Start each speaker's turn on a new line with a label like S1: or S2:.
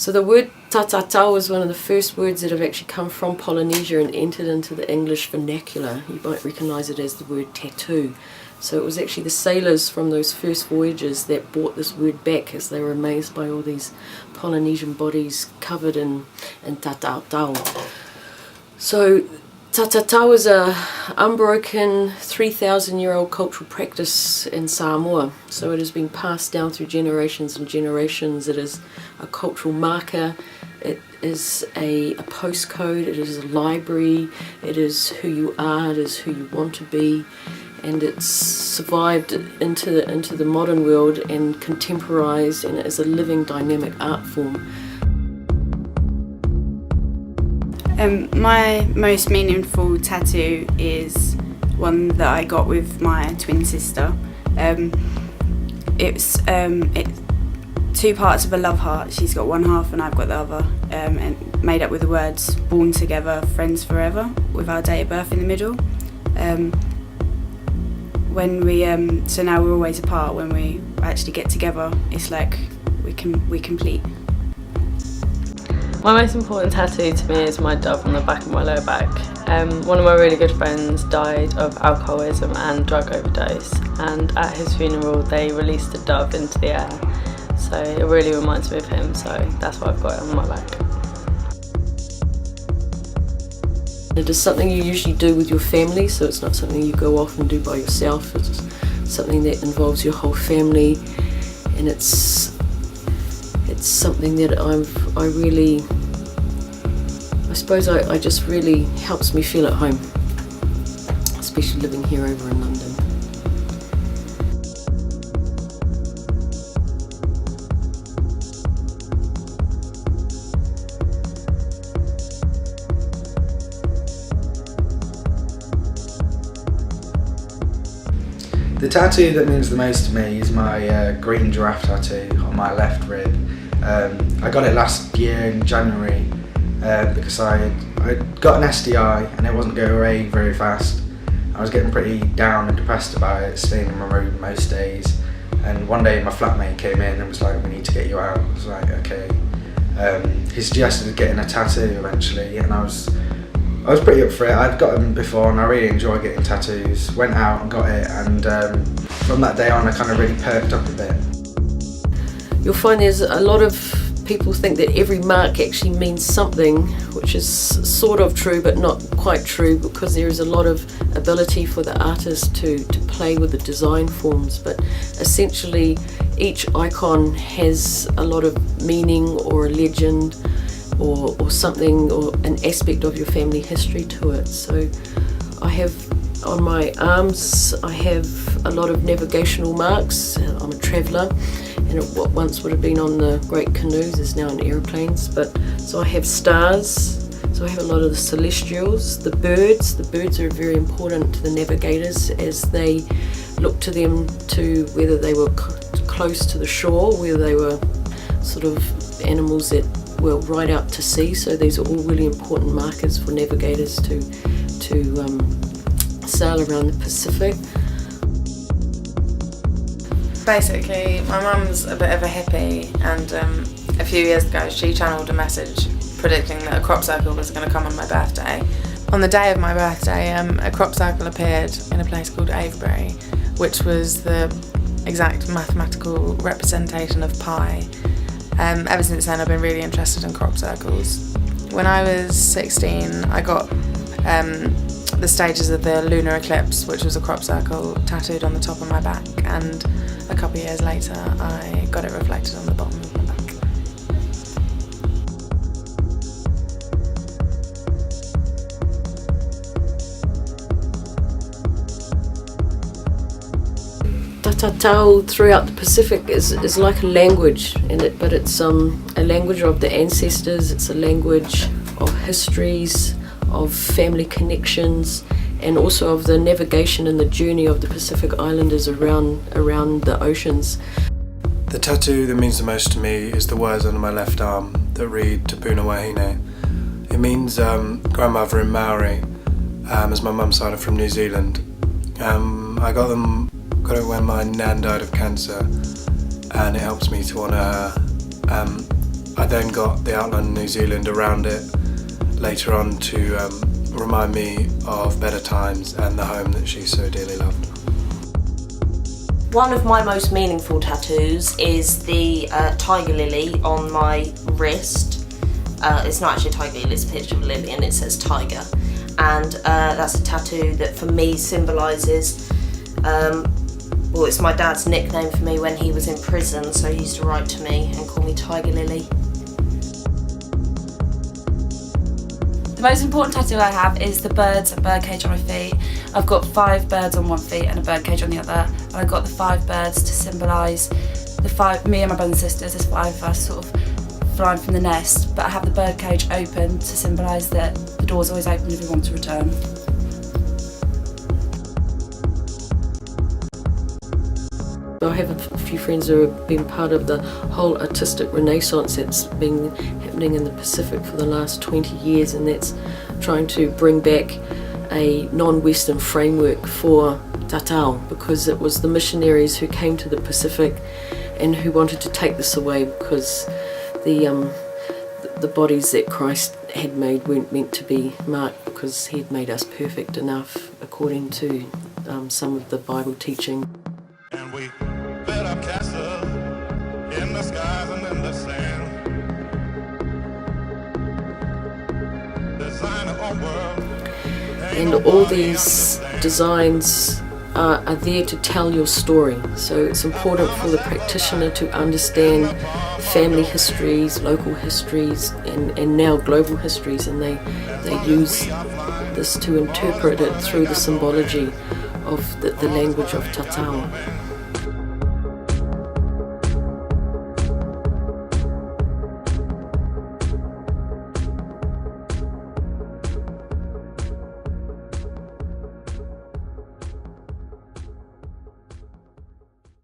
S1: So the word tatatau is one of the first words that have actually come from Polynesia and entered into the English vernacular. You might recognise it as the word tattoo. So it was actually the sailors from those first voyages that brought this word back as they were amazed by all these Polynesian bodies covered in tatatau. So tatatau is a unbroken 3,000-year-old cultural practice in Samoa. So it has been passed down through generations and generations. It is a cultural marker, it is a postcode, it is a library, it is who you are, it is who you want to be, and it's survived into the modern world and contemporized, and it is a living dynamic art form.
S2: My most meaningful tattoo is one that I got with my twin sister. It's two parts of a love heart. She's got one half and I've got the other, and made up with the words "born together, friends forever," with our date of birth in the middle. So now we're always apart. When we actually get together, it's like we complete.
S3: My most important tattoo to me is my dove on the back of my lower back. One of my really good friends died of alcoholism and drug overdose, and at his funeral they released a dove into the air. So it really reminds me of him, so that's why I've got it on my back.
S1: It is something you usually do with your family, so it's not something you go off and do by yourself. It's something that involves your whole family, and it's something that I just really helps me feel at home, especially living here over in London.
S4: The tattoo that means the most to me is my green giraffe tattoo on my left rib. I got it last year in January because I got an STI and it wasn't going away very fast. I was getting pretty down and depressed about it, staying in my room most days. And one day my flatmate came in and was like, "We need to get you out." I was like, "Okay." He suggested getting a tattoo eventually, and I was pretty up for it. I'd got them before and I really enjoy getting tattoos. Went out and got it, and from that day on I kind of really perked up a bit.
S1: You'll find there's a lot of people think that every mark actually means something, which is sort of true but not quite true, because there is a lot of ability for the artist to play with the design forms, but essentially each icon has a lot of meaning or a legend or something, or an aspect of your family history to it. So I have on my arms, I have a lot of navigational marks. I'm a traveller, and what once would have been on the great canoes is now in aeroplanes. But so I have stars, so I have a lot of the celestials. The birds are very important to the navigators as they look to them to whether they were close to the shore, whether they were sort of animals that were right out to sea. So these are all really important markers for navigators to sail around the Pacific.
S5: Basically, my mum's a bit of a hippie, and a few years ago she channeled a message predicting that a crop circle was going to come on my birthday. On the day of my birthday, a crop circle appeared in a place called Avebury, which was the exact mathematical representation of pi. Ever since then I've been really interested in crop circles. When I was 16 I got the stages of the lunar eclipse, which was a crop circle, tattooed on the top of my back, and a couple of years later I got it reflected on the bottom of my back.
S1: Tatatau throughout the Pacific is like a language, but it's a language of the ancestors, it's a language of histories, of family connections, and also of the navigation and the journey of the Pacific Islanders around the oceans.
S6: The tattoo that means the most to me is the words under my left arm that read Te Puna Wahine. It means grandmother in Maori, as my mum's side are from New Zealand. I got it when my nan died of cancer, and it helps me to honour her I then got the outline of New Zealand around it later on to remind me of better times and the home that she so dearly loved.
S7: One of my most meaningful tattoos is the tiger lily on my wrist. It's not actually a tiger lily, it's a picture of a lily and it says tiger. And that's a tattoo that for me symbolises, well, it's my dad's nickname for me when he was in prison, so he used to write to me and call me Tiger Lily.
S2: The most important tattoo I have is the birds and birdcage on my feet. I've got 5 birds on one feet and a birdcage on the other. And I've got the 5 birds to symbolise me and my brothers and sisters, there's 5 of us sort of flying from the nest. But I have the birdcage open to symbolise that the door's always open if we want to return.
S1: I have a few friends who have been part of the whole artistic renaissance that's been happening in the Pacific for the last 20 years, and that's trying to bring back a non-Western framework for tatau, because it was the missionaries who came to the Pacific and who wanted to take this away, because the bodies that Christ had made weren't meant to be marked, because he had made us perfect enough according to some of the Bible teaching.
S8: And we built up castles in the skies and in the sand. Design our own world.
S1: And all these designs are there to tell your story. So it's important for the practitioner to understand family histories, local histories, and now global histories, and they use this to interpret it through the symbology of the language of tatau.